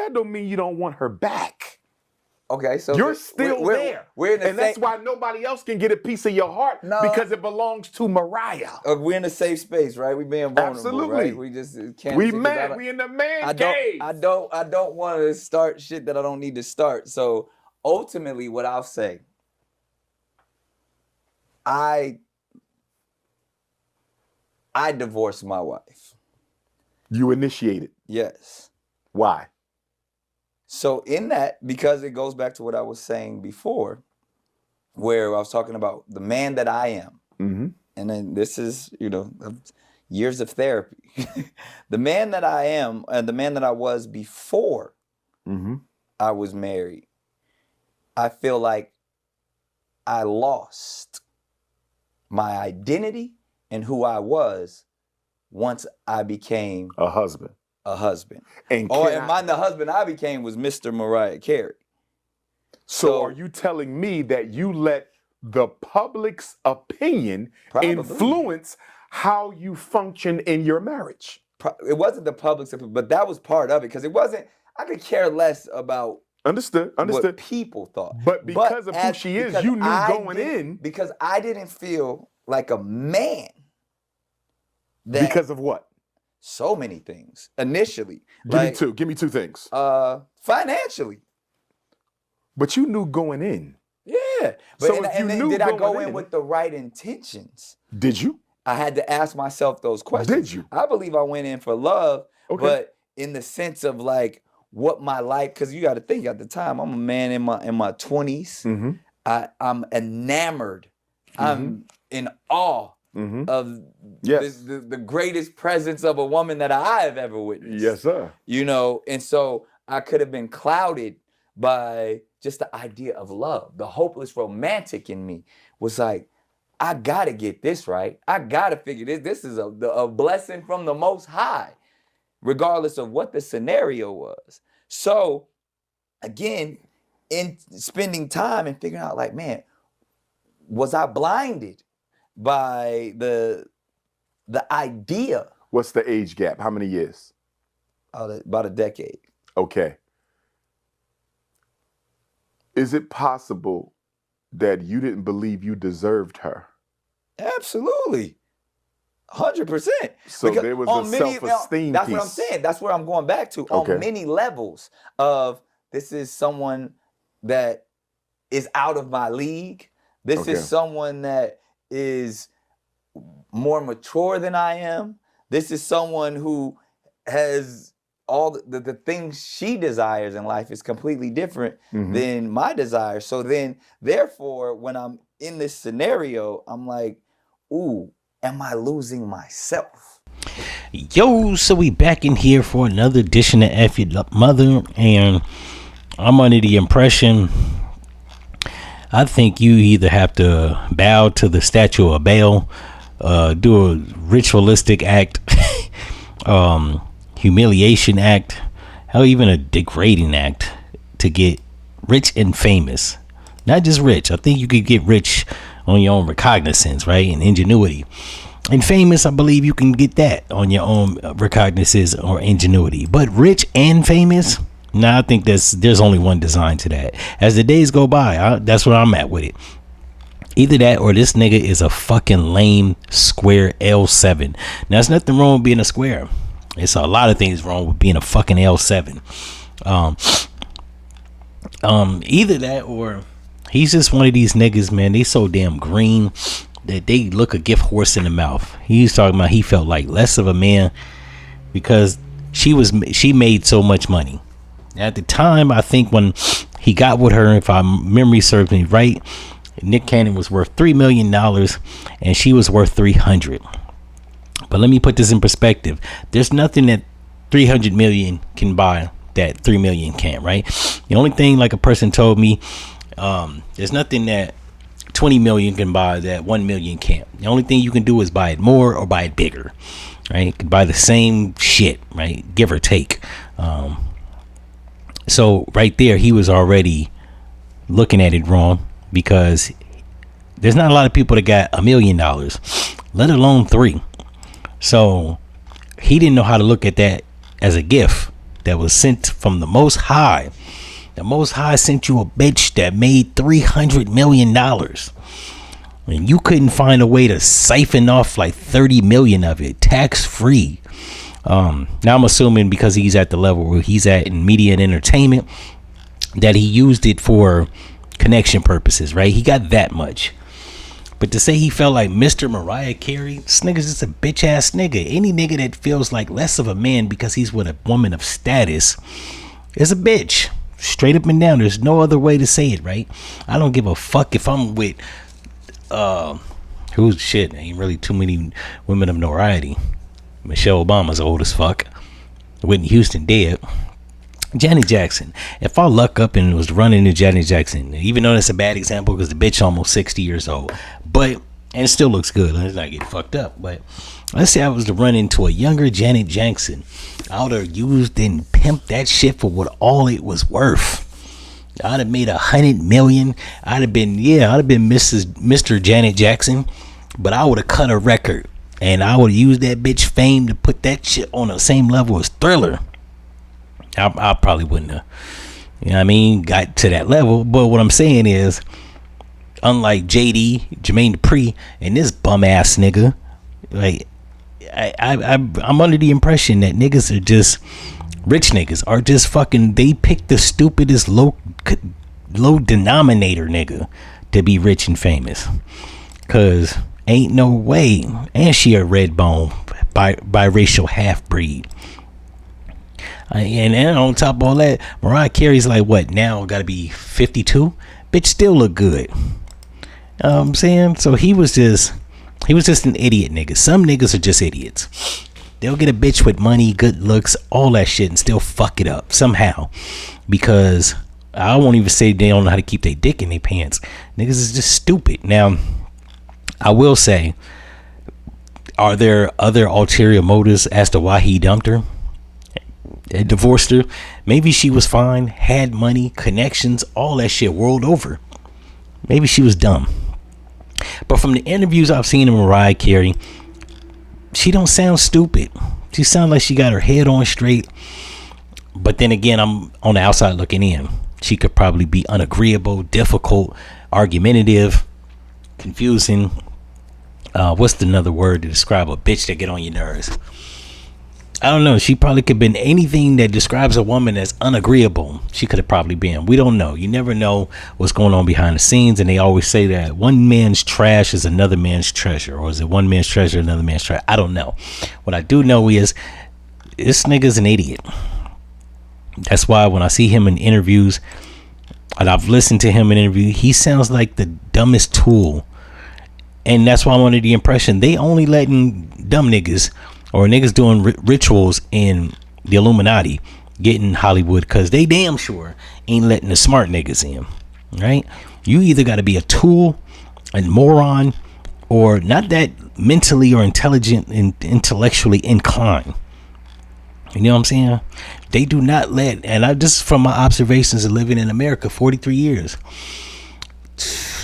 that don't mean you don't want her back. Okay, so you're still there. We're in the and that's why nobody else can get a piece of your heart because it belongs to Mariah. We're in a safe space, right? We're being vulnerable, Absolutely. right? We just can't. We in the man cave. I don't want to start shit that I don't need to start. So ultimately, what I'll say, I divorced my wife. You initiated. Yes. Why? So in that, because it goes back to what I was saying before, where I was talking about the man that I am. Mm-hmm. And then this is, years of therapy. The man that I am and the man that I was before I was married, I feel like I lost my identity and who I was once I became a husband. A husband. And the husband I became was Mr. Mariah Carey. So are you telling me that you let the public's opinion influence how you function in your marriage? It wasn't the public's opinion, but that was part of it because it wasn't. I could care less about Understood. what people thought. But because of who she is, you knew going in. Because I didn't feel like a man. Because of what? So many things. Initially. Give me two things. Financially. But you knew going in. Yeah. Did I go in with the right intentions? Did you? I had to ask myself those questions. Did you? I believe I went in for love, but in the sense of like what my life, because you got to think at the time, I'm a man in my 20s. Mm-hmm. I'm enamored. I'm in awe of the greatest presence of a woman that I have ever witnessed. Yes, sir. And so I could have been clouded by just the idea of love. The hopeless romantic in me was like, I gotta get this right. I gotta figure this. This is a blessing from the Most High, regardless of what the scenario was. So, again, in spending time and figuring out, like, man, was I blinded by the idea? What's the age gap? How many years? About a decade. Okay. Is it possible that you didn't believe you deserved her? Absolutely. 100%. So there was a self-esteem piece. That's what I'm saying. That's where I'm going back to. On many levels of this is someone that is out of my league. This is someone that is more mature than I am. This is someone who has all the things she desires in life is completely different than my desire. So then, therefore, when I'm in this scenario, I'm like, ooh, am I losing myself? Yo, so we back in here for another edition of F-ya-Motha, and I'm under the impression, I think you either have to bow to the statue of Baal, do a ritualistic act, humiliation act, hell, even a degrading act to get rich and famous. Not just rich. I think you could get rich on your own recognizance, right? And ingenuity. And famous, I believe you can get that on your own recognizance or ingenuity. But rich and famous, I think there's only one design to that. As the days go by, that's where I'm at with it. Either that or this nigga is a fucking lame square L7. Now, there's nothing wrong with being a square. It's a lot of things wrong with being a fucking L7. Either that or he's just one of these niggas, man. They so damn green that they look a gift horse in the mouth. He's talking about he felt like less of a man because she made so much money. At the time, I think when he got with her, if my memory serves me right, Nick Cannon was worth $3 million and she was worth 300. But let me put this in perspective. There's nothing that 300 million can buy that 3 million can't, right? The only thing, like a person told me, there's nothing that 20 million can buy that 1 million can't. The only thing you can do is buy it more or buy it bigger, right? You can buy the same shit, right? Give or take. So right there, he was already looking at it wrong because there's not a lot of people that got $1 million, let alone 3. So he didn't know how to look at that as a gift. that was sent from the Most High. The Most High sent you a bitch that made $300 million. And you couldn't find a way to siphon off like 30 million of it tax free. Now I'm assuming because he's at the level where he's at in media and entertainment that he used it for connection purposes, right? He got that much. But to say he felt like Mr. Mariah Carey, this nigga's just a bitch ass nigga. Any nigga that feels like less of a man because he's with a woman of status is a bitch. Straight up and down. There's no other way to say it, right? I don't give a fuck if I'm with who's shit. Ain't really too many women of notoriety. Michelle Obama's old as fuck. Whitney Houston dead. Janet Jackson. If I luck up and was running into Janet Jackson, even though that's a bad example because the bitch almost 60 years old, but and it still looks good. Let's not get fucked up. But let's say I was to run into a younger Janet Jackson, I would have used and pimped that shit for what all it was worth. I'd have made 100 million. I'd have been Mr. Janet Jackson, but I would have cut a record and I would use that bitch fame to put that shit on the same level as Thriller. I probably wouldn't have, you know what I mean, got to that level. But what I'm saying is, unlike JD, Jermaine Dupri, and this bum ass nigga, like I'm under the impression that niggas are just rich niggas are just fucking. They pick the stupidest low denominator nigga to be rich and famous, cause ain't no way. And she a red bone biracial half breed. And then on top of all that, Mariah Carey's like what now? Got to be 52. Bitch still look good. I'm saying, so he was just an idiot nigga. Some niggas are just idiots. They'll get a bitch with money, good looks, all that shit, and still fuck it up somehow. Because I won't even say they don't know how to keep their dick in their pants. Niggas is just stupid. Now, I will say, are there other ulterior motives as to why he dumped her? Divorced her? Maybe she was fine, had money, connections, all that shit world over. Maybe she was dumb. But from the interviews I've seen of Mariah Carey, she don't sound stupid. She sounds like she got her head on straight. But then again, I'm on the outside looking in. She could probably be unagreeable, difficult, argumentative, confusing. What's another word to describe a bitch that get on your nerves? I don't know. She probably could have been anything that describes a woman as unagreeable. She could have probably been. We don't know. You never know what's going on behind the scenes. And they always say that one man's trash is another man's treasure. Or is it one man's treasure, another man's trash? I don't know. What I do know is this nigga's an idiot. That's why when I see him in interviews, and I've listened to him in interviews, he sounds like the dumbest tool. And that's why I'm under the impression they only letting dumb niggas or niggas doing rituals in the Illuminati get in Hollywood, because they damn sure ain't letting the smart niggas in, right? You either got to be a tool, a moron, or not that mentally or intellectually inclined. You know what I'm saying? They do not let, and I just from my observations of living in America 43 years,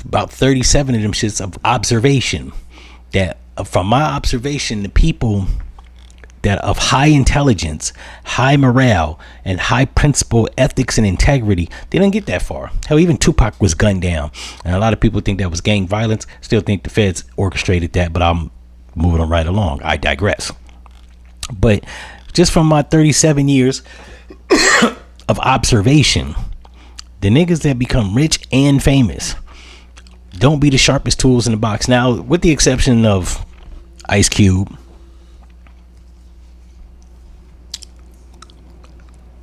about 37 of them shits of observation, that from my observation, the people that of high intelligence, high morale, and high principle, ethics, and integrity, they didn't get that far. Hell, even Tupac was gunned down, and a lot of people think that was gang violence. Still think the feds orchestrated that, but I'm moving on right along. I digress. But just from my 37 years of observation, the niggas that become rich and famous don't be the sharpest tools in the box. Now, with the exception of Ice Cube,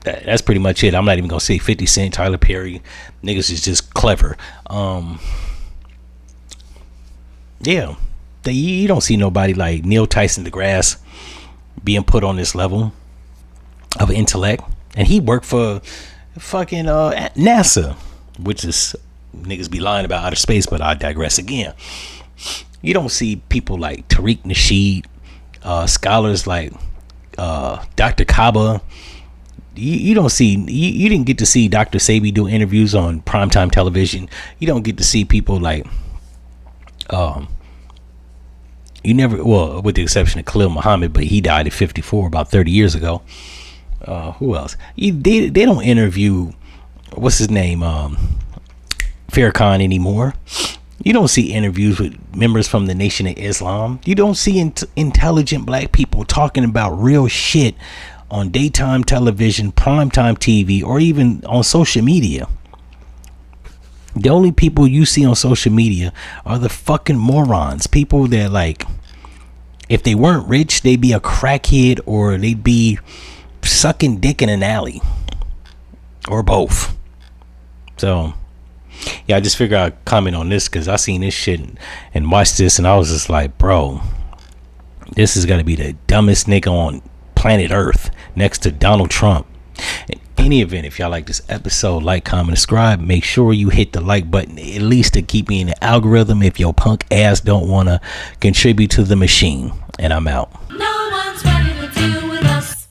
that's pretty much it. I'm not even gonna say 50 Cent, Tyler Perry. Niggas is just clever. Yeah, you don't see nobody like Neil Tyson DeGrasse being put on this level of intellect, and he worked for fucking NASA, which is, niggas be lying about outer space, but I digress again. You don't see people like Tariq Nasheed, scholars like Dr. Kaba. You don't see, you didn't get to see Dr. Sebi do interviews on primetime television. You don't get to see people like you never, well, with the exception of Khalil Muhammad, but he died at 54 about 30 years ago. Who else? They don't interview, what's his name, Farrakhan anymore. You don't see interviews with members from the Nation of Islam. You don't see intelligent black people talking about real shit on daytime television, primetime TV, or even on social media. The only people you see on social media are the fucking morons. People that, like, if they weren't rich, they'd be a crackhead or they'd be sucking dick in an alley. Or both. So, yeah, I just figured I'd comment on this because I seen this shit and watched this and I was just like, bro, this is going to be the dumbest nigga on planet Earth next to Donald Trump. In any event, if y'all like this episode, like, comment, subscribe. Make sure you hit the like button, at least to keep me in the algorithm if your punk ass don't want to contribute to the machine. And I'm out.